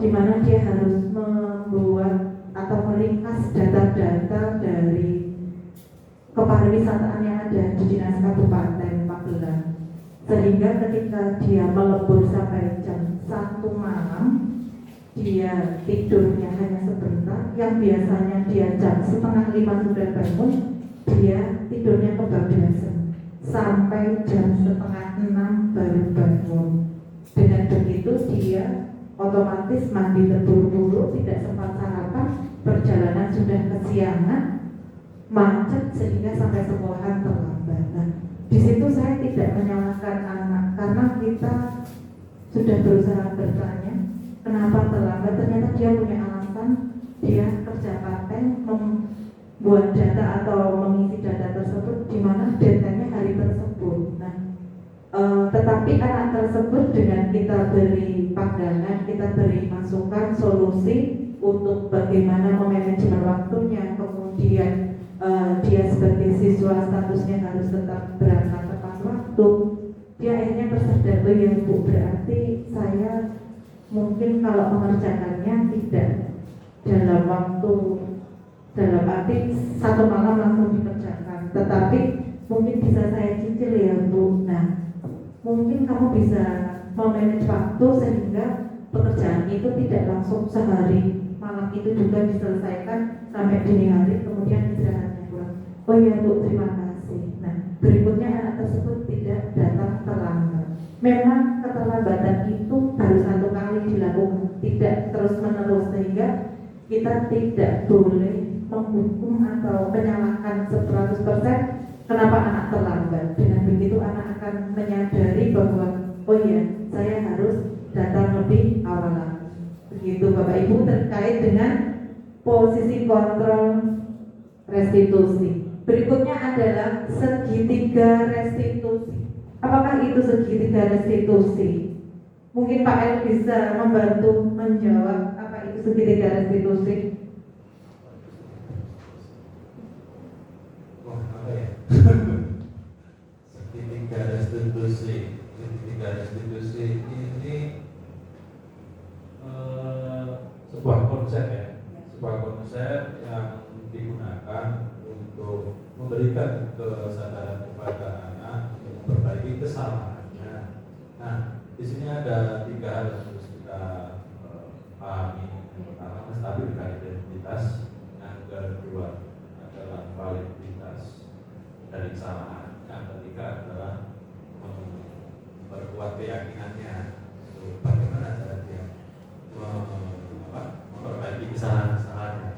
di mana dia harus membuat atau meringkas data-data dari kepariwisataan yang ada di Dinas Kabupaten Magelang, sehingga ketika dia melebur sampai jam 1 malam, dia tidurnya hanya sebentar. Yang biasanya dia jam 4:30 sudah bangun, dia tidurnya kebablasan sampai jam 5:30 baru bangun. Dengan begitu dia otomatis mandi terburu-buru, tidak sempat sarapan, perjalanan sudah kesiangan, macet sehingga sampai sekolahan terlambat. Nah, di situ saya tidak menyalahkan anak karena kita sudah berusaha bertanya kenapa terlambat. Ternyata dia punya alasan, dia kerja part-time membuat data atau mengisi data tersebut di mana deadline-nya hari tetapi anak tersebut dengan kita beri pandangan, kita beri masukan, solusi untuk bagaimana memanajemen waktunya, kemudian dia sebagai siswa statusnya harus tetap berangkat tepat waktu, dia akhirnya tersadar, oh ya Bu, berarti saya mungkin kalau mengerjakannya tidak dalam waktu, dalam arti satu malam langsung dikerjakan, tetapi mungkin bisa saya cicil ya Bu. Nah, mungkin kamu bisa memanage waktu sehingga pekerjaan itu tidak langsung sehari, malam itu juga diselesaikan sampai dini hari, kemudian istirahatnya pulang. Oh ya Bu, terima kasih. Nah, berikutnya anak tersebut tidak datang terlambat. Memang keterlambatan itu baru satu kali dilakukan, tidak terus menerus, sehingga kita tidak boleh menghukum atau menyalahkan 100% kenapa anak terlambat. Dengan begitu anak akan menyadari bahwa oh ya, saya harus datang lebih awal lagi. Begitu Bapak Ibu terkait dengan posisi kontrol restitusi. Berikutnya adalah segitiga restitusi. Apakah itu segitiga restitusi? Mungkin Pak El bisa membantu menjawab apa itu segitiga restitusi. Segitiga restitusi ini sebuah konsep ya, sebuah konsep yang digunakan untuk memberikan kesadaran kepada anak untuk memperbaiki kesalahannya. Nah, di sini ada 3 hal yang harus kita pahami. Yang pertama, menstabilkan identitas. Yang kedua adalah validitas dari kesalahan. Yang ketiga adalah memperkuat keyakinannya. Bagaimana cara dia memperbaiki kesalahan-kesalahannya.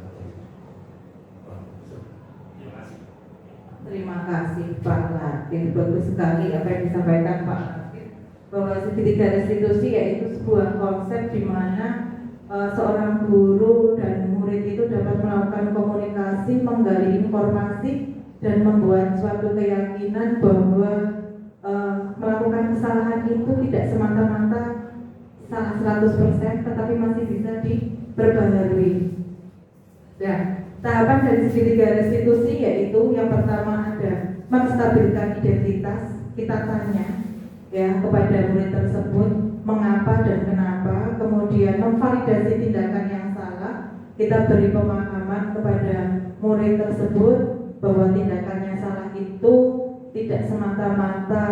Terima kasih Pak Latif, bagus sekali apa yang disampaikan Pak Latif, bahwa segitiga restitusi yaitu sebuah konsep di mana seorang guru dan murid itu dapat melakukan komunikasi, menggali informasi, dan membuat suatu keyakinan bahwa melakukan kesalahan itu tidak semata-mata salah 100%, tetapi masih bisa diperbaharui. Nah, tahapan dari segitiga restitusi yaitu yang pertama ada menstabilkan identitas. Kita tanya ya kepada murid tersebut mengapa dan kenapa, kemudian memvalidasi tindakan yang salah. Kita beri pemahaman kepada murid tersebut bahwa tindakannya salah itu tidak semata-mata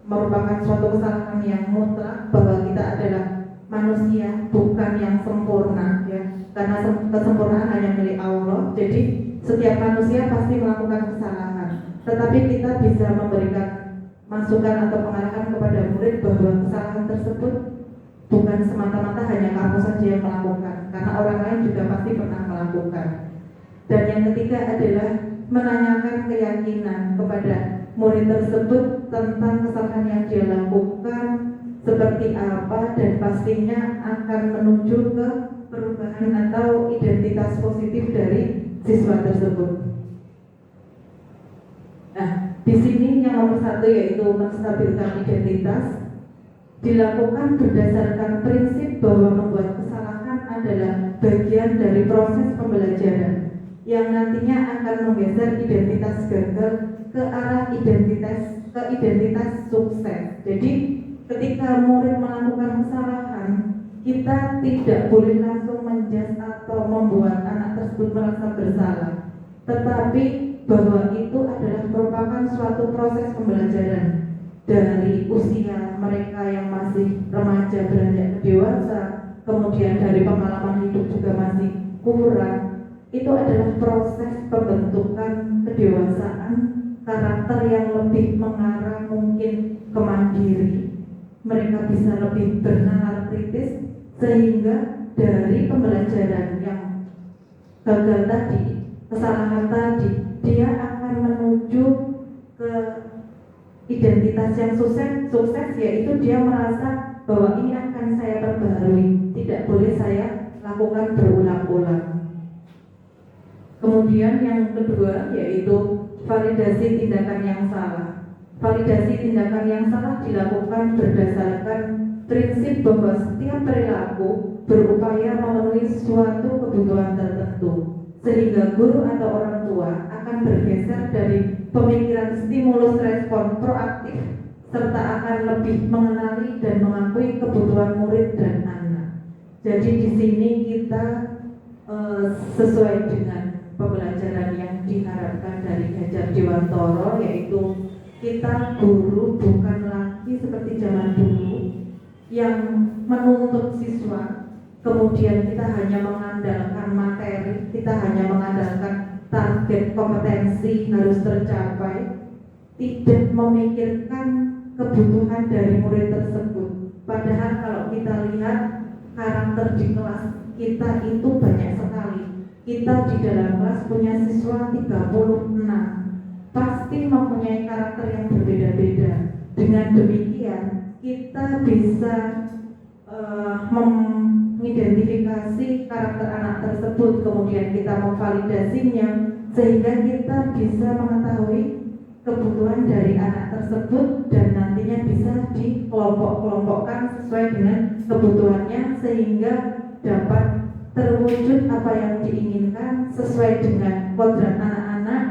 merupakan suatu kesalahan yang mutlak, bahwa kita adalah manusia bukan yang sempurna ya, karena kesempurnaan hanya milik Allah. Jadi setiap manusia pasti melakukan kesalahan, tetapi kita bisa memberikan masukan atau pengarahan kepada murid bahwa kesalahan tersebut bukan semata-mata hanya kamu saja yang melakukan, karena orang lain juga pasti pernah melakukan. Dan yang ketiga adalah menanyakan keyakinan kepada murid tersebut tentang kesalahan yang dia lakukan seperti apa, dan pastinya akan menuju ke perubahan atau identitas positif dari siswa tersebut. Nah, di sini yang nomor 1 yaitu menstabilkan identitas, dilakukan berdasarkan prinsip bahwa membuat kesalahan adalah bagian dari proses pembelajaran yang nantinya akan menggeser identitas gagal ke arah identitas sukses. Jadi ketika murid melakukan kesalahan, kita tidak boleh langsung menjudge atau membuat anak tersebut merasa bersalah, tetapi bahwa itu adalah merupakan suatu proses pembelajaran dari usia mereka yang masih remaja beranjak ke dewasa, kemudian dari pengalaman hidup juga masih kurang. Itu adalah proses pembentukan kedewasaan, karakter yang lebih mengarah mungkin ke mandiri. Mereka bisa lebih bernalar kritis, sehingga dari pembelajaran yang gagal tadi, kesalahan tadi, dia akan menuju ke identitas yang sukses, yaitu dia merasa bahwa ini akan saya perbaharui, tidak boleh saya lakukan berulang-ulang. Kemudian yang kedua yaitu validasi tindakan yang salah. memvalidasi tindakan yang salah dilakukan berdasarkan prinsip bahwa setiap perilaku berupaya memenuhi suatu kebutuhan tertentu, sehingga guru atau orang tua akan bergeser dari pemikiran stimulus respon proaktif serta akan lebih mengenali dan mengakui kebutuhan murid dan anak. Jadi di sini kita sesuai dengan pembelajaran yang diharapkan dari Hajar Dewantoro, yaitu kita guru bukan lagi seperti zaman dulu yang menuntut siswa, kemudian kita hanya mengandalkan materi, kita hanya mengandalkan target kompetensi harus tercapai, tidak memikirkan kebutuhan dari murid tersebut. Padahal kalau kita lihat karakter di kelas kita itu banyak sekali. Kita di dalam kelas punya siswa 36, pasti mempunyai karakter yang berbeda-beda. Dengan demikian kita bisa mengidentifikasi karakter anak tersebut, kemudian kita memvalidasinya sehingga kita bisa mengetahui kebutuhan dari anak tersebut dan nantinya bisa dikelompok-kelompokkan sesuai dengan kebutuhannya sehingga dapat terwujud apa yang diinginkan sesuai dengan kodrat anak-anak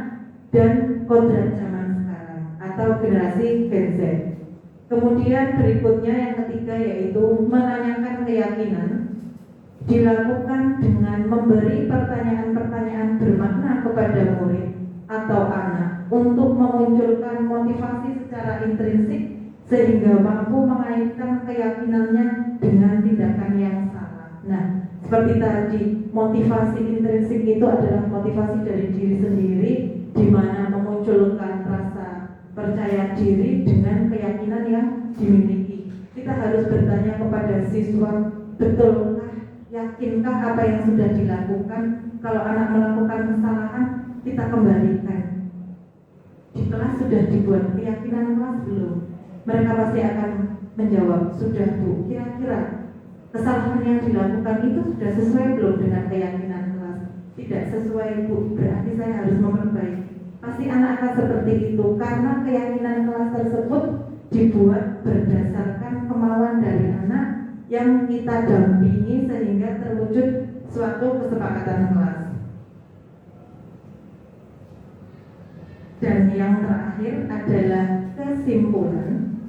dan kodrat zaman sekarang atau generasi Gen Z. Kemudian berikutnya yang ketiga yaitu menanyakan keyakinan, dilakukan dengan memberi pertanyaan-pertanyaan bermakna kepada murid atau anak untuk memunculkan motivasi secara intrinsik sehingga mampu mengaitkan keyakinannya dengan tindakan yang salah. Nah, seperti tadi, motivasi intrinsik itu adalah motivasi dari diri sendiri, di mana memunculkan rasa percaya diri dengan keyakinan yang dimiliki. Kita harus bertanya kepada siswa, betulkah, yakinkah apa yang sudah dilakukan? Kalau anak melakukan kesalahan, kita kembalikan. Di kelas sudah dibuat keyakinan kelas belum? Mereka pasti akan menjawab, sudah Bu. Kira-kira kesalahan yang dilakukan itu sudah sesuai belum dengan keyakinan kelas? Tidak sesuai Bu, berarti saya harus memperbaiki. Pasti anak akan seperti itu karena keyakinan kelas tersebut dibuat berdasarkan kemauan dari anak yang kita dampingi sehingga terwujud suatu kesepakatan kelas. Dan yang terakhir adalah kesimpulan.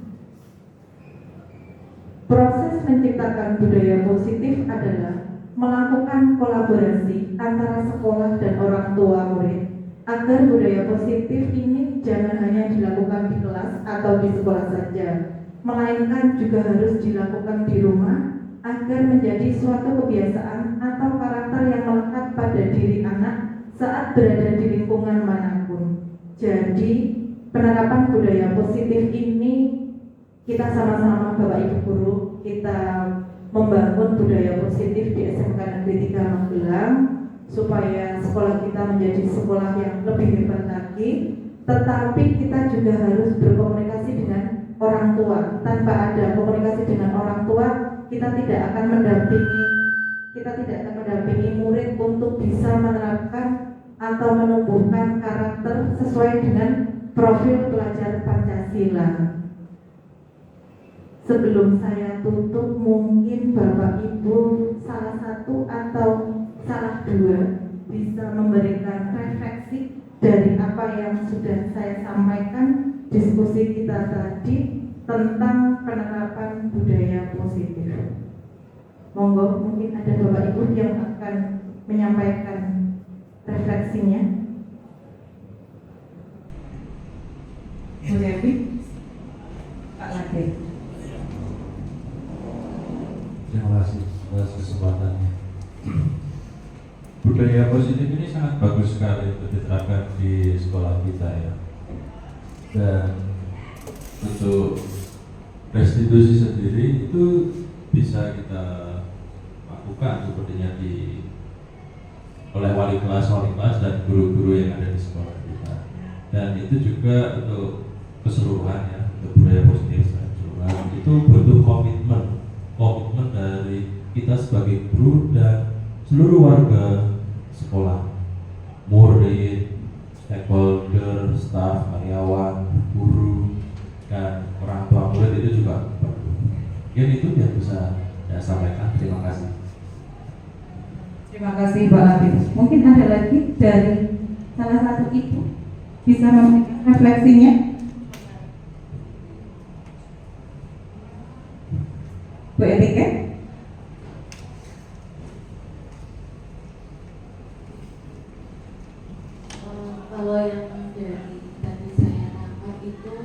Proses menciptakan budaya positif adalah melakukan kolaborasi antara sekolah dan orang tua murid agar budaya positif ini jangan hanya dilakukan di kelas atau di sekolah saja, melainkan juga harus dilakukan di rumah agar menjadi suatu kebiasaan atau karakter yang melekat pada diri anak saat berada di lingkungan manapun. Jadi penerapan budaya positif ini kita sama-sama Bapak Ibu Guru kita membangun budaya positif di SMK Negeri 3 Magelang supaya sekolah kita menjadi sekolah yang lebih hebat lagi. Tetapi kita juga harus berkomunikasi dengan orang tua. Tanpa ada komunikasi dengan orang tua, kita tidak akan mendampingi murid untuk bisa menerapkan atau menumbuhkan karakter sesuai dengan profil pelajar Pancasila. Sebelum saya tutup, mungkin Bapak Ibu salah satu atau salah dua bisa memberikan refleksi dari apa yang sudah saya sampaikan diskusi kita tadi tentang penerapan budaya positif. Monggo, mungkin ada Bapak Ibu yang akan menyampaikan refleksinya. Boleh, Pak Ladir. Terima kasih atas kesempatannya. Budaya positif ini sangat bagus sekali untuk diterapkan di sekolah kita ya. Dan untuk restitusi sendiri itu bisa kita lakukan sepertinya oleh wali kelas dan guru-guru yang ada di sekolah kita. Dan itu juga untuk keseluruhan ya, untuk budaya positif secara keseluruhan itu butuh komitmen dari kita sebagai guru dan seluruh warga sekolah, murid, stakeholder, staf, karyawan, guru, Mungkin itu yang bisa saya sampaikan. Terima kasih. Terima kasih Pak Latif. Mungkin ada lagi dari salah satu ibu bisa memberikan refleksinya. Bu Etika? Kalau yang dari tadi saya tangkap itu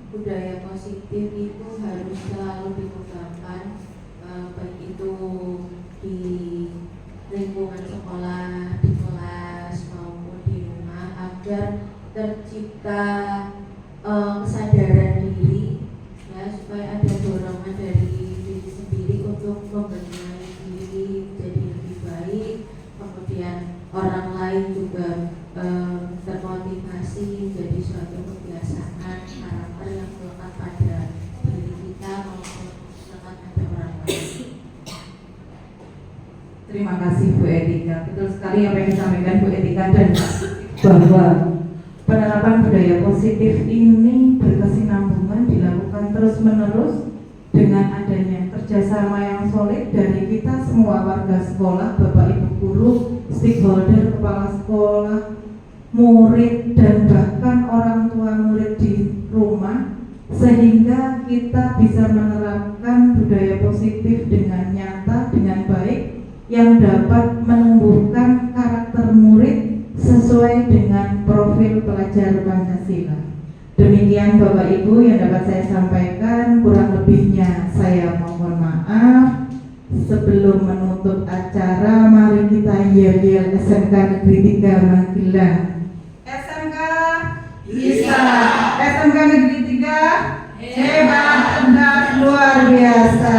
budaya positif itu harus selalu dikembangkan, baik itu di lingkungan sekolah, di kelas maupun di rumah, agar tercipta kesadaran diri, ya, supaya ada dorongan dari diri sendiri untuk membenahi diri jadi lebih baik, kemudian orang lain juga termotivasi jadi suatu kebiasaan karakter yang melekat pada diri kita maupun melekat pada orang lain. Terima kasih Bu Etika. Betul sekali apa yang disampaikan Bu Etika, dan bahwa penerapan budaya positif ini berkesinambungan dilakukan terus-menerus dengan adanya kerjasama yang solid dari kita semua warga sekolah, Bapak Ibu guru, stakeholder, kepala sekolah, murid, dan bahkan orang tua murid di rumah, sehingga kita bisa menerapkan budaya positif dengan nyata, dengan baik, yang dapat menumbuhkan karakter murid sesuai dengan profil pelajar Pancasila. Demikian Bapak Ibu yang dapat saya sampaikan, kurang lebihnya saya mohon maaf. Sebelum menutup acara, mari kita yel-yel SMK Negeri 3 Magelang. SMK bisa, SMK Negeri 3 hebat, cerdas, luar biasa.